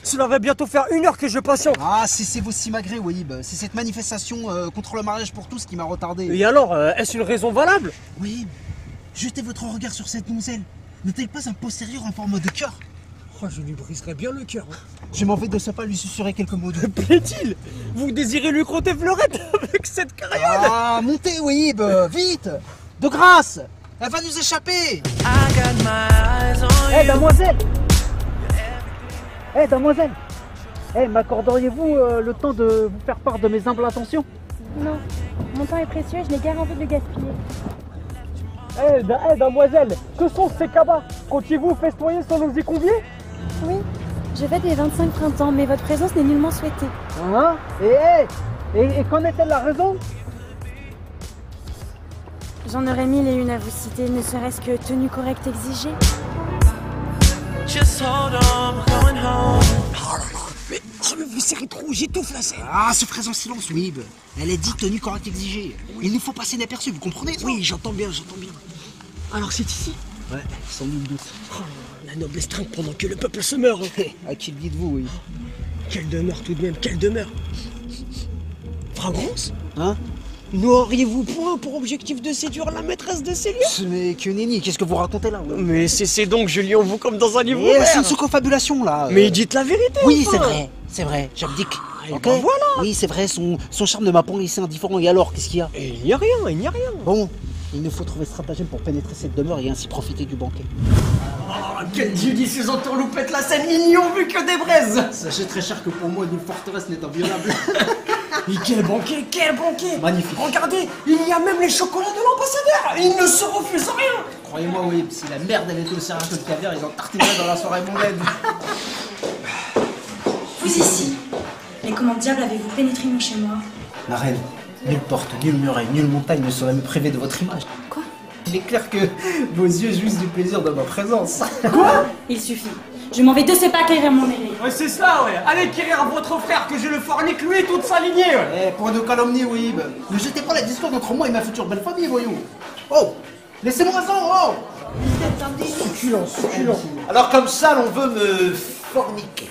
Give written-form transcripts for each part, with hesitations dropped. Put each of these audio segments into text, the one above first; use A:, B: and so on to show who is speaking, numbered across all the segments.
A: Cela va bientôt faire 1 heure que je patiente.
B: Ah, c'est vos simagrées, Wahib. C'est cette manifestation contre le mariage pour tous qui m'a retardé.
A: Et alors, est-ce une raison valable?
B: Wahib, jetez votre regard sur cette donzelle. N'est-elle pas un postérieur en forme de cœur?
A: Oh, je lui briserais bien le cœur.
B: Je m'en vais de ce pas lui susurrer quelques mots doux.
A: Plaît-il? Vous désirez lui compter fleurette avec cette carriole?
B: Ah, montez, Wahib, vite. De grâce. Elle va nous échapper.
C: Eh, damoiselle! Eh, damoiselle! Eh, m'accorderiez-vous le temps de vous faire part de mes humbles intentions?
D: Non, mon temps est précieux et je n'ai guère envie de le gaspiller.
A: Damoiselle, que sont ces cabas? Comptiez-vous festoyer sans nous y convier?
D: Oui, je fête les 25 printemps, mais votre présence n'est nullement souhaitée.
C: Hein? Et qu'en est-elle la raison?
D: J'en aurais 1001 à vous citer, ne serait-ce que tenue correcte exigée.
A: Mais vous serrez trop, j'étouffe la scène.
B: Ah, se ferait en silence, Wahib. Elle est dit tenue correcte exigée. Il nous faut passer inaperçu, vous comprenez?
A: Oui, j'entends bien. Alors c'est ici?
B: Ouais, sans nul doute.
A: Oh, la noblesse trinque pendant que le peuple se meurt.
B: À qui le dites-vous, Wahib?
A: Quelle demeure tout de même, quelle demeure. Fragrance?
B: Hein?
A: N'auriez-vous point pour objectif de séduire la maîtresse de ces lieux?
B: Mais que nenni, qu'est-ce que vous racontez là?
A: Mais cessez donc, je lis en vous comme dans un livre
B: C'est
A: ouvert.
B: une confabulation là.
A: Mais dites la vérité.
B: Oui,
A: enfin.
B: c'est vrai, j'abdique.
A: et
B: Ok.
A: ben voilà.
B: Oui, c'est vrai, son charme ne m'a pas laissé indifférent. Et alors, qu'est-ce qu'il y a?
A: Et il n'y a rien.
B: Bon, il nous faut trouver stratagème pour pénétrer cette demeure et ainsi profiter du banquet.
A: Oh, quelle judicieuse entourloupette la scène, ils n'y ont vu que des braises.
B: Sachez très cher que pour moi, une forteresse n'est inviolable.
A: Mais quel banquet.
B: Magnifique.
A: Regardez, il y a même les chocolats de l'ambassadeur. Il ne se refuse rien.
B: Croyez-moi, oui, si la merde elle était aussi rare que le caviar, ils en tartineraient dans la soirée mondaine.
E: Vous ici. Mais comment diable avez-vous pénétré chez moi?
B: Ma reine, nulle porte, nulle muraille, nulle montagne ne saurait me priver de votre image.
E: Quoi?
B: Il est clair que vos yeux jouissent du plaisir de ma présence.
E: Quoi? Il suffit. Je m'en vais de ce pas acquérir mon mérite.
A: Ouais, c'est ça, ouais. Allez quérir votre frère que je le fornique lui et toute sa lignée, ouais.
B: Eh, pour nous calomnier, oui. Ne jetez pas la discorde entre moi et ma future belle famille, voyons. Oh, laissez-moi ça, oh.
A: Succulent.
B: Alors comme ça, l'on veut me forniquer.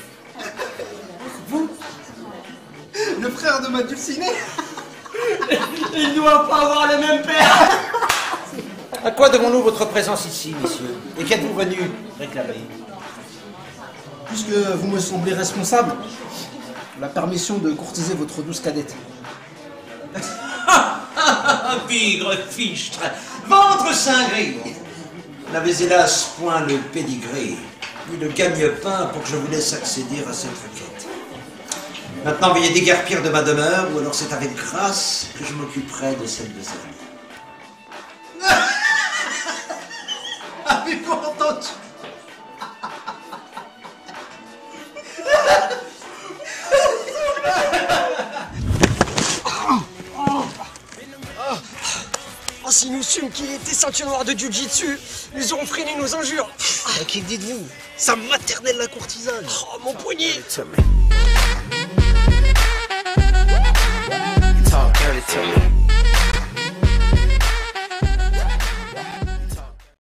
B: Vous, le frère de ma dulcinée.
A: Il ne doit pas avoir le même père.
F: À quoi devons-nous votre présence ici, messieurs? Et qu'êtes-vous venus réclamer?
B: Puisque vous me semblez responsable, la permission de courtiser votre douce cadette.
F: Bigre, fichtre, ventre cinglé. Vous n'avez hélas point le pédigré, ni le gagne-pain pour que je vous laisse accéder à cette requête. Maintenant, veuillez déguerpir de ma demeure, ou alors c'est avec grâce que je m'occuperai de celle de Zane.
B: Avez-vous entendu?
A: Oh, si nous sûmes qu'il était ceinture noire de Jiu-Jitsu, nous aurons freiné nos injures.
B: À qui dites-vous? Sa maternelle la courtisane.
A: Oh, mon poignet.
G: Talk dirty to me.